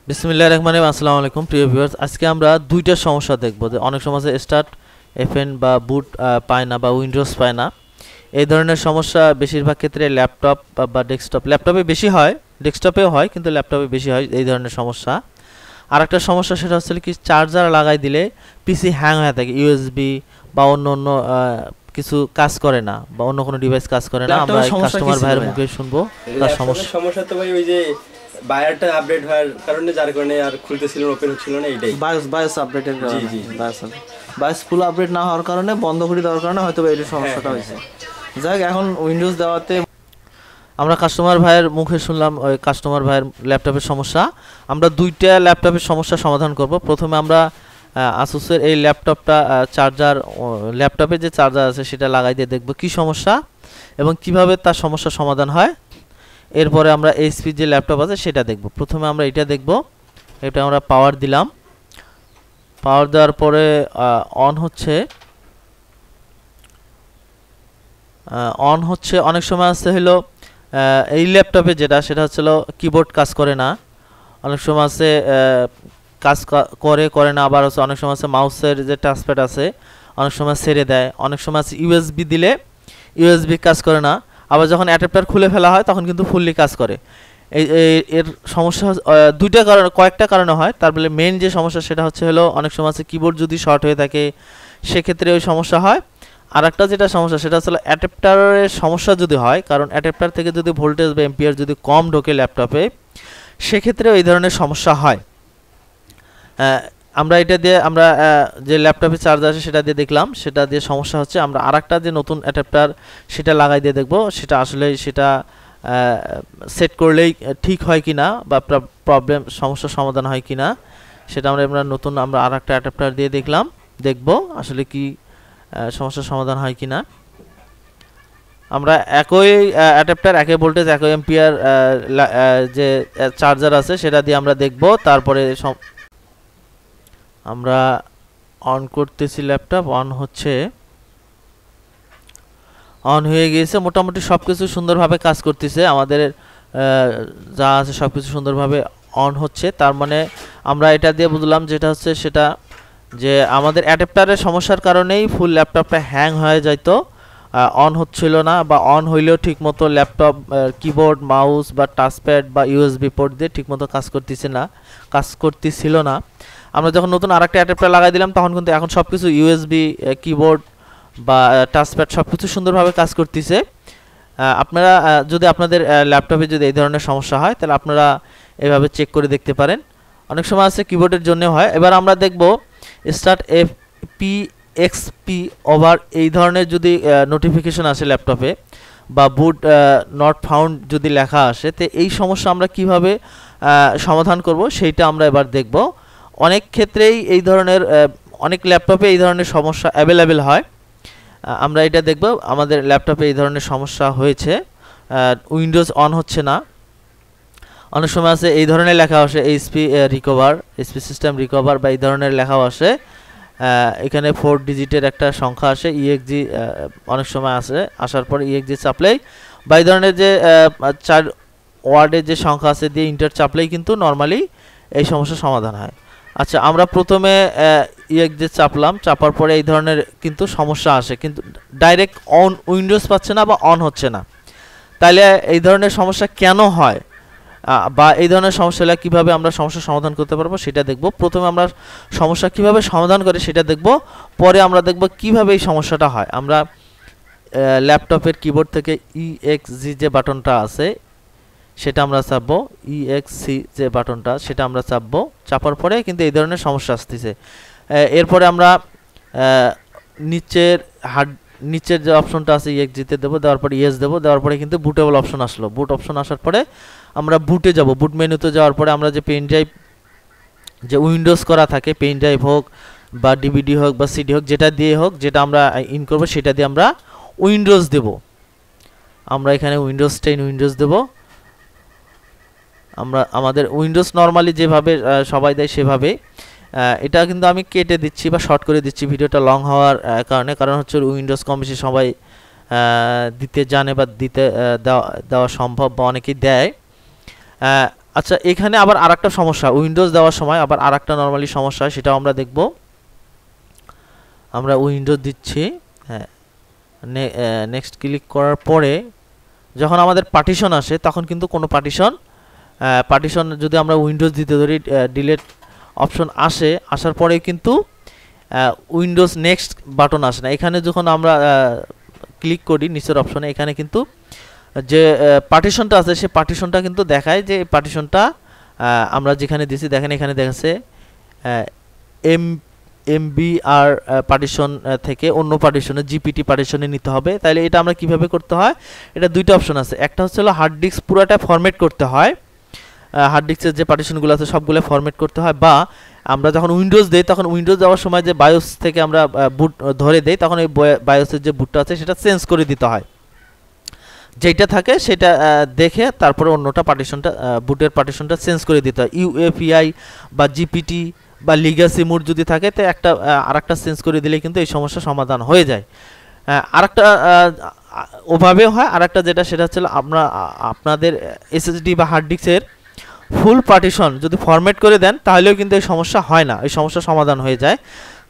বিসমিল্লাহির রহমানির রহিম। আসসালামু আলাইকুম প্রিয় ভিউয়ার্স, আজকে আমরা দুইটা সমস্যা দেখব যে অনেক সময় স্টার্ট এফএন বা বুট পায় না বা উইন্ডোজ পায় না। এই ধরনের সমস্যা বেশিরভাগ ক্ষেত্রে ল্যাপটপ বা ডেস্কটপ, ল্যাপটপে বেশি হয়, ডেস্কটপেও হয় কিন্তু ল্যাপটপে বেশি হয় এই ধরনের সমস্যা। আরেকটা সমস্যা সেটা হচ্ছে কি চার্জার লাগাই দিলে পিসি হ্যাং হয়ে থাকে, ইউএসবি বা অন্য অন্য কিছু কাজ করে না বা অন্য কোনো ডিভাইস কাজ করে না। আমরা কাস্টমার ভাইয়ের মুখে শুনবো তার সমস্যা। তো ভাই ওই যে বায়ারটা আপডেট হওয়ার কারণে যার কারণে আর খুলতেছিল ওপেন হচ্ছিল না, এইটাই বায়োস আপডেটের কারণে। বায়োস ফুল আপডেট না হওয়ার কারণে, বন্ধ করে দেওয়ার কারণে হয়তো এই সমস্যাটা হয়েছে। যাই এখন উইন্ডোজ দেওয়াতে আমরা কাস্টমার ভাইয়ের মুখে শুনলাম ওই কাস্টমার ভাইয়ের ল্যাপটপের সমস্যা। আমরা দুইটা ল্যাপটপের সমস্যা সমাধান করব। প্রথমে আমরা আসুসের এই ল্যাপটপটা চার্জার, ল্যাপটপে যে চার্জার আছে সেটা লাগাই দিয়ে দেখব কি সমস্যা এবং কিভাবে তার সমস্যা সমাধান হয়। এরপরে আমরা এইচপি যে ল্যাপটপ আছে সেটা দেখব। প্রথমে আমরা এটা দেখব। এটা আমরা পাওয়ার দিলাম, পাওয়ার দেওয়ার পরে অন হচ্ছে। অনেক সময় আছে হলো এই ল্যাপটপে যেটা সেটা হচ্ছে কিবোর্ড কাজ করে না, অনেক সময় আছে কাজ করে না, আবার হচ্ছে অনেক সময় আছে মাউসের যে টাচপ্যাড আছে অনেক সময় ছেড়ে দেয়, অনেক সময় আছে ইউএসবি দিলে ইউএসবি কাজ করে না, আবার যখন অ্যাডাপ্টার খুলে ফেলা হয় তখন কিন্তু ফুললি কাজ করে। এর সমস্যা দুইটা কারণে, কয়েকটা কারণে হয়। তারপরে মেইন যে সমস্যা সেটা হচ্ছে অনেক সময় আছে কিবোর্ড যদি শর্ট হয়ে থাকে সেক্ষেত্রে ওই সমস্যা হয়। আর একটা যেটা সমস্যা সেটা হচ্ছে অ্যাডাপ্টারের সমস্যা যদি হয়, কারণ অ্যাডাপ্টার থেকে যদি ভোল্টেজ বা এম্পিয়ার যদি কম ঢোকে ল্যাপটপে সেক্ষেত্রে এই ধরনের সমস্যা হয়। আমরা এটা দিয়ে আমরা যে ল্যাপটপে চার্জ আছে সেটা দিয়ে দেখলাম, সেটা দিয়ে সমস্যা হচ্ছে। আমরা আরেকটা যে নতুন অ্যাডাপ্টার সেটা লাগাই দিয়ে দেখব সেটা আসলে সেটা সেট করলেই ঠিক হয় কিনা বা প্রবলেম সমস্যার সমাধান হয় কিনা সেটা আমরা নতুন আরেকটা অ্যাডাপ্টার দিয়ে দেখব আসলে কি সমস্যার সমাধান হয় কিনা। আমরা একই অ্যাডাপ্টার, একই ভোল্টেজ, একই এম্পিয়ার যে চার্জার আছে সেটা দিয়ে আমরা দেখব। তারপরে আমরা অন করতেছি, ল্যাপটপ অন হচ্ছে, অন হয়ে গিয়েছে। মোটামুটি সব কিছু সুন্দরভাবে কাজ করতেছে, আমাদের যা আছে সব কিছু সুন্দরভাবে অন হচ্ছে। তার মানে আমরা এটা দিয়ে বুঝলাম যেটা হচ্ছে সেটা যে আমাদের অ্যাডাপ্টারের সমস্যার কারণেই ফুল ল্যাপটপটা হ্যাং হয়ে যাইতো, অন হচ্ছিল না, বা অন হইলেও ঠিকমতো ল্যাপটপ কিবোর্ড, মাউস বা টাচপ্যাড বা ইউএসবি পোর্ট দিয়ে ঠিকমতো কাজ করতেছিল না। আমরা যখন নতুন আরেকটা অ্যাডাপ্টার লাগাই দিলাম তখন কিন্তু এখন সব কিছু ইউএসবি, কিবোর্ড বা টাচপ্যাড সব কিছু সুন্দরভাবে কাজ করতেছে। আপনারা যদি আপনাদের ল্যাপটপে যদি এই ধরনের সমস্যা হয় তাহলে আপনারা এভাবে চেক করে দেখতে পারেন। অনেক সময় আছে কিবোর্ডের জন্য হয়। এবার আমরা দেখব স্টার্ট এক্সপি ওভার এই ধরনের যদি নোটিফিকেশন আসে ল্যাপটপে বা বুট নট ফাউন্ড যদি লেখা আসে, তো এই সমস্যা আমরা কিভাবে সমাধান করব সেইটা আমরা এবার দেখব। অনেক ক্ষেত্রেই এই ধরনের অনেক ল্যাপটপে এই ধরনের সমস্যা অ্যাভেলেবেল হয়। আমরা এটা দেখব আমাদের ল্যাপটপে এই ধরনের সমস্যা হয়েছে, উইন্ডোজ অন হচ্ছে না। অনেক সময় আছে এই ধরনের লেখা আসে HP recover, HP system recover বা এই ধরনের লেখাও আসে। এখানে 4 ডিজিটের একটা সংখ্যা আসে, ইএক্সজি অনেক সময় আসে, আসার পর ইএক্সজি চাপলেই বা এই ধরনের যে 4 ওয়ার্ডের যে সংখ্যা আছে দিয়ে ইন্টার চাপলেই কিন্তু নর্মালি এই সমস্যার সমাধান হয়। আচ্ছা, আমরা প্রথমে ইএক্সজি চাপলাম, চাপার পরে এই ধরনের কিন্তু সমস্যা আসে, কিন্তু ডাইরেক্ট অন উইন্ডোজ পাচ্ছে না বা অন হচ্ছে না। তাইলে এই ধরনের সমস্যা কেন হয় বা এই ধরনের সমস্যা হলে কীভাবে আমরা সমস্যার সমাধান করতে পারবো সেটা দেখব। প্রথমে আমরা সমস্যা কিভাবে সমাধান করে সেটা দেখব, পরে আমরা দেখব কিভাবে এই সমস্যাটা হয়। আমরা ল্যাপটপের কিবোর্ড থেকে ইএক্সজি যে বাটনটা আছে সেটা আমরা চাপবো, ইএক্সসি যে বাটনটা সেটা আমরা চাপবো, চাপার পরে কিন্তু এই ধরনের সমস্যা আসতেছে। এরপরে আমরা নিচের যে অপশনটা আছে ইএক্সজিতে দেবো, দেওয়ার পরে ইয়েস দেবো, দেওয়ার পরে কিন্তু বুটেবল অপশন আসলো। বুট অপশন আসার পরে আমরা বুটে যাব, বুট মেনুতে যাওয়ার পরে আমরা যে পেন ড্রাইভ যে উইন্ডোজ করা থাকে, পেন ড্রাইভ হোক বা ডিভিডি হোক বা সিডি হোক, যেটা দিয়ে হোক, যেটা আমরা ইন করবো সেটা দিয়ে আমরা উইন্ডোজ দেব। আমরা এখানে উইন্ডোজ 10 উইন্ডোজ দেব। আমরা আমাদের উইন্ডোজ নর্মালি যেভাবে সবাই দেয় সেভাবে। এটা কিন্তু আমি কেটে দিচ্ছি বা শর্ট করে দিচ্ছি ভিডিওটা লং হওয়ার কারণে, কারণ হচ্ছে উইন্ডোজ কম বেশি সবাই দিতে জানে বা দিতে দেওয়া সম্ভব বা অনেকেই দেয়। আচ্ছা, এখানে আবার আরেকটা সমস্যা, উইন্ডোজ দেওয়ার সময় আবার আরেকটা নরমালি সমস্যা, সেটাও আমরা দেখব। আমরা উইন্ডোজ দিচ্ছি, হ্যাঁ, নেক্সট ক্লিক করার পরে যখন আমাদের পার্টিশন আসে তখন কিন্তু কোনো পার্টিশন যদি আমরা উইন্ডোজ দিতে ধরি, ডিলিট অপশন আসার পরে কিন্তু উইন্ডোজ নেক্সট বাটন আসে না। এখানে যখন আমরা ক্লিক করি নিচের অপশনে, এখানে কিন্তু যে পার্টিশনটা আছে সে পার্টিশনটা কিন্তু দেখায়, যে পার্টিশনটা আমরা যেখানে দিছি দেখেন এখানে দেখাচ্ছে MBR পার্টিশন থেকে অন্য পার্টিশনে GPT পার্টিশনে নিতে হবে। তাহলে এটা আমরা কিভাবে করতে হয়, এটা দুইটা অপশন আছে। একটা হচ্ছে হলো হার্ড ডিস্ক পুরোটা ফরম্যাট করতে হয়, হার্ড ডিস্কের যে পার্টিশনগুলো আছে সবগুলো ফরম্যাট করতে হয়, বা আমরা যখন উইন্ডোজ দেই তখন উইন্ডোজ দেওয়ার সময় যে বায়োস থেকে আমরা বুট ধরে দেই তখন ওই বায়োসের যে বুটটা আছে সেটা চেঞ্জ করে দিতে হয়, যেটা থাকে সেটা দেখে তারপরে অন্যটা পার্টিশনটা বুটের পার্টিশনটা চেঞ্জ করে দিতে হয়। UEFI বা GPT বা লিগ্যাসি মোড যদি থাকে তো একটা আরেকটা চেঞ্জ করে দিলে কিন্তু এই সমস্যার সমাধান হয়ে যায়। আরেকটা ওভাবেও হয়, আরেকটা যেটা সেটা হচ্ছে আপনাদের SSD বা হার্ড ডিস্কের ফুল পার্টিশন যদি ফরম্যাট করে দেন তাহলেও কিন্তু এই সমস্যা হয় না, এই সমস্যার সমাধান হয়ে যায়।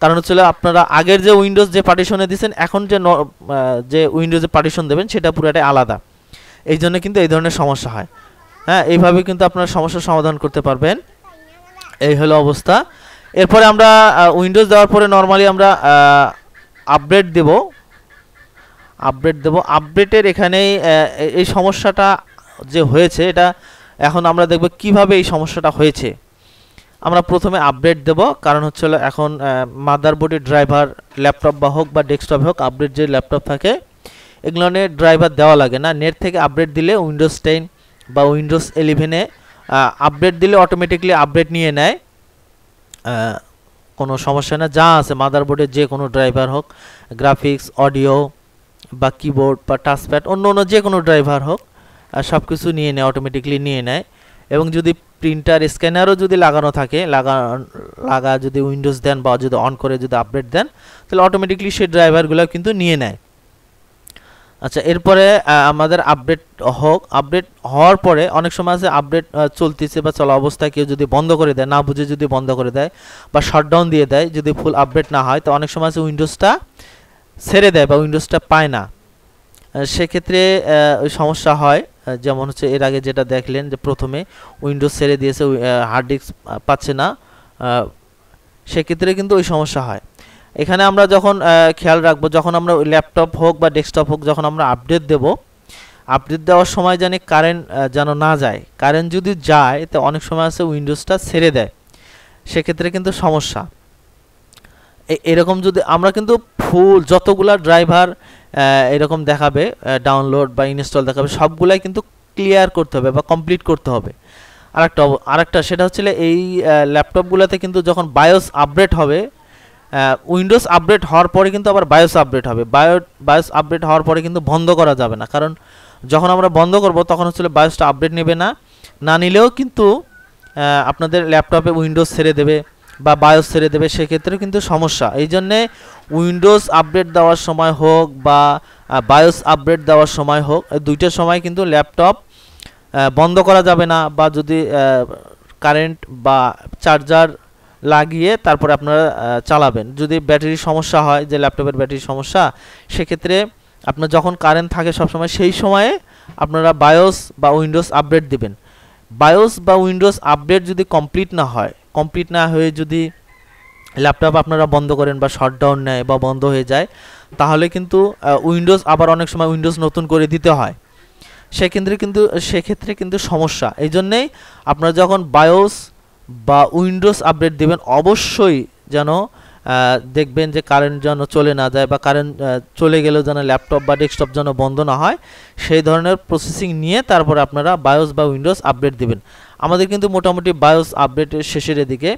কারণ হচ্ছে আপনারা আগের যে উইন্ডোজ যে পার্টিশনে দিয়েছেন এখন যে উইন্ডোজে পার্টিশন দেবেন সেটা পুরোটাই আলাদা, এই জন্য কিন্তু এই ধরনের সমস্যা হয়। হ্যাঁ, এইভাবে কিন্তু আপনারা সমস্যার সমাধান করতে পারবেন। এই হলো অবস্থা। এরপরে আমরা উইন্ডোজ দেওয়ার পরে নরমালি আমরা আপডেট দেব। আপডেটের এখানেই এই সমস্যাটা যে হয়েছে এটা এখন আমরা দেখব কিভাবে এই সমস্যাটা হয়েছে। আমরা প্রথমে আপডেট দেব, কারণ হচ্ছে এখন মাদারবোর্ডের ড্রাইভার ল্যাপটপ বা হোক বা ডেস্কটপ হোক, আপডেট যে ল্যাপটপ থাকে এগুলো নিয়ে ড্রাইভার দেওয়া লাগে না। নেট থেকে আপডেট দিলে উইন্ডোজ 10 বা উইন্ডোজ 11-এ আপডেট দিলে অটোমেটিকলি আপডেট নিয়ে নেয়, কোনো সমস্যা না। যা আছে মাদারবোর্ডের যে কোনো ড্রাইভার হোক, গ্রাফিক্স, অডিও বা কিবোর্ড বা টাচপ্যাড, অন্য যে কোনো ড্রাইভার হোক সব কিছু নিয়ে নেয়, অটোমেটিকলি নিয়ে নেয়। এবং যদি প্রিন্টার স্ক্যানারও যদি লাগানো থাকে, যদি উইন্ডোজ দেন বা যদি অন করে যদি আপডেট দেন তাহলে অটোমেটিকলি সেই ড্রাইভারগুলো কিন্তু নিয়ে নেয়। আচ্ছা, এরপরে আমাদের আপডেট হওয়ার পরে অনেক সময় আছে আপডেট চলতেছে বা চলা অবস্থায় কেউ যদি বন্ধ করে দেয়, না বুঝে যদি বন্ধ করে দেয় বা শাটডাউন দিয়ে দেয়, যদি ফুল আপডেট না হয় তো অনেক সময় আছে উইন্ডোজটা ছেড়ে দেয় বা উইন্ডোজটা পায় না। সেক্ষেত্রে ওই সমস্যা হয়, যেমন হচ্ছে এর আগে যেটা দেখলেন যে প্রথমে উইন্ডোজ ছেড়ে দিয়েছে, হার্ড ডিস্ক পাচ্ছে না, সেক্ষেত্রে কিন্তু ওই সমস্যা হয়। এখানে আমরা যখন খেয়াল রাখবো, যখন আমরা ল্যাপটপ হোক বা ডেস্কটপ হোক যখন আমরা আপডেট দেব, আপডেট দেওয়ার সময় জানি কারেন্ট যেন না যায়। কারেন্ট যদি যায় তো অনেক সময় আছে উইন্ডোজটা ছেড়ে দেয়, সেক্ষেত্রে কিন্তু সমস্যা। এরকম যদি আমরা কিন্তু ফুল যতগুলা ড্রাইভার এরকম দেখাবে, ডাউনলোড বা ইনস্টল দেখাবে, সবগুলাই কিন্তু ক্লিয়ার করতে হবে বা কমপ্লিট করতে হবে। আরেকটা সেটা হচ্ছে এই ল্যাপটপগুলোতে কিন্তু যখন বায়োস আপডেট হবে, উইন্ডোজ আপডেট হওয়ার পরে কিন্তু আবার বায়োস আপডেট হবে। বায়োস আপডেট হওয়ার পরে কিন্তু বন্ধ করা যাবে না, কারণ যখন আমরা বন্ধ করব তখন হচ্ছে বায়োসটা আপডেট নেবে না নিলেও কিন্তু আপনাদের ল্যাপটপে উইন্ডোজ ছেড়ে দেবে বা বায়োস ছেড়ে দেবে, সেক্ষেত্রে কিন্তু সমস্যা। এই জন্যে উইন্ডোজ আপডেট দেওয়ার সময় হোক বা বায়োস আপডেট দেওয়ার সময় হোক, দুইটার সময় কিন্তু ল্যাপটপ বন্ধ করা যাবে না, বা যদি কারেন্ট বা চার্জার লাগিয়ে তারপরে আপনারা চালাবেন। যদি ব্যাটারির সমস্যা হয়, যে ল্যাপটপের ব্যাটারির সমস্যা, সেক্ষেত্রে আপনার যখন কারেন্ট থাকে সবসময় সেই সময়ে আপনারা বায়োস বা উইন্ডোজ আপডেট দিবেন। বায়োস বা উইন্ডোজ আপডেট যদি কমপ্লিট না হয়ে যদি ল্যাপটপ আপনারা বন্ধ করেন বা শাটডাউন নেয় বা বন্ধ হয়ে যায়, তাহলে কিন্তু উইন্ডোজ আবার অনেক সময় উইন্ডোজ নতুন করে দিতে হয়, সেক্ষেত্রে কিন্তু সমস্যা। এই জন্যেই আপনারা যখন বায়োস বা উইন্ডোজ আপডেট দেবেন অবশ্যই যেন দেখবেন যে কারেন্ট যেন চলে না যায়, বা কারেন্ট চলে গেলেও যেন ল্যাপটপ বা ডেস্কটপ যেন বন্ধ না হয়, সেই ধরনের প্রসেসিং নিয়ে তারপরে আপনারা বায়োস বা উইন্ডোজ আপডেট দিবেন। আমাদের কিন্তু মোটামুটি বায়োস আপডেটের শেষের দিকে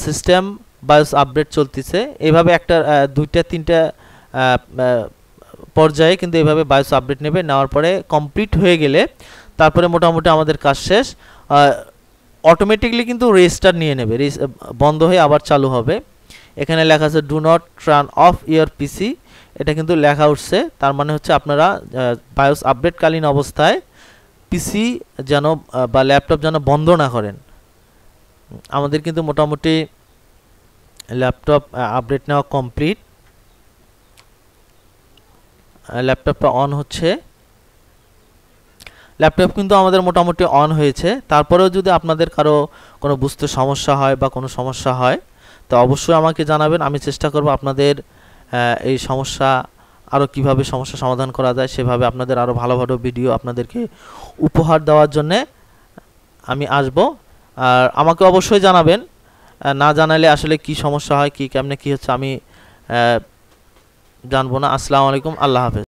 সিস্টেম বায়োস আপডেট চলতেছে। এইভাবে একটা 2-3টা পর্যায়ে কিন্তু এইভাবে বায়োস আপডেট নেওয়ার পরে কমপ্লিট হয়ে গেলে তারপরে মোটামুটি আমাদের কাজ শেষ। অটোমেটিকলি কিন্তু রেস্টার্ট নিয়ে নেবে, বন্ধ হয়ে আবার চালু হবে। এখানে লেখা আছে do not turn off your PC, এটা কিন্তু লেখা উঠছে, তার মানে হচ্ছে আপনারা বায়োস আপডেটকালীন অবস্থায় পিসি যেন বা ল্যাপটপ যেন বন্ধ না করেন। আমাদের কিন্তু মোটামুটি ল্যাপটপ আপডেট নেওয়া কমপ্লিট। ল্যাপটপটা অন হচ্ছে, ল্যাপটপ কিন্তু আমাদের মোটামুটি অন হয়েছে। তারপরেও যদি আপনাদের কারো কোনো বুঝতে সমস্যা হয় বা কোনো সমস্যা হয় তো অবশ্যই আমাকে জানাবেন, আমি চেষ্টা করব আপনাদের এই সমস্যা আরও কীভাবে সমস্যা সমাধান করা যায় সেভাবে আপনাদের আরও ভালো ভালো ভিডিও আপনাদেরকে উপহার দেওয়ার জন্যে আমি আসব। আর আমাকে অবশ্যই জানাবেন, না জানালে আসলে কি সমস্যা হয়, কি কেমনে কি হচ্ছে আমি জানবো না। আসসালামু আলাইকুম, আল্লাহ হাফেজ।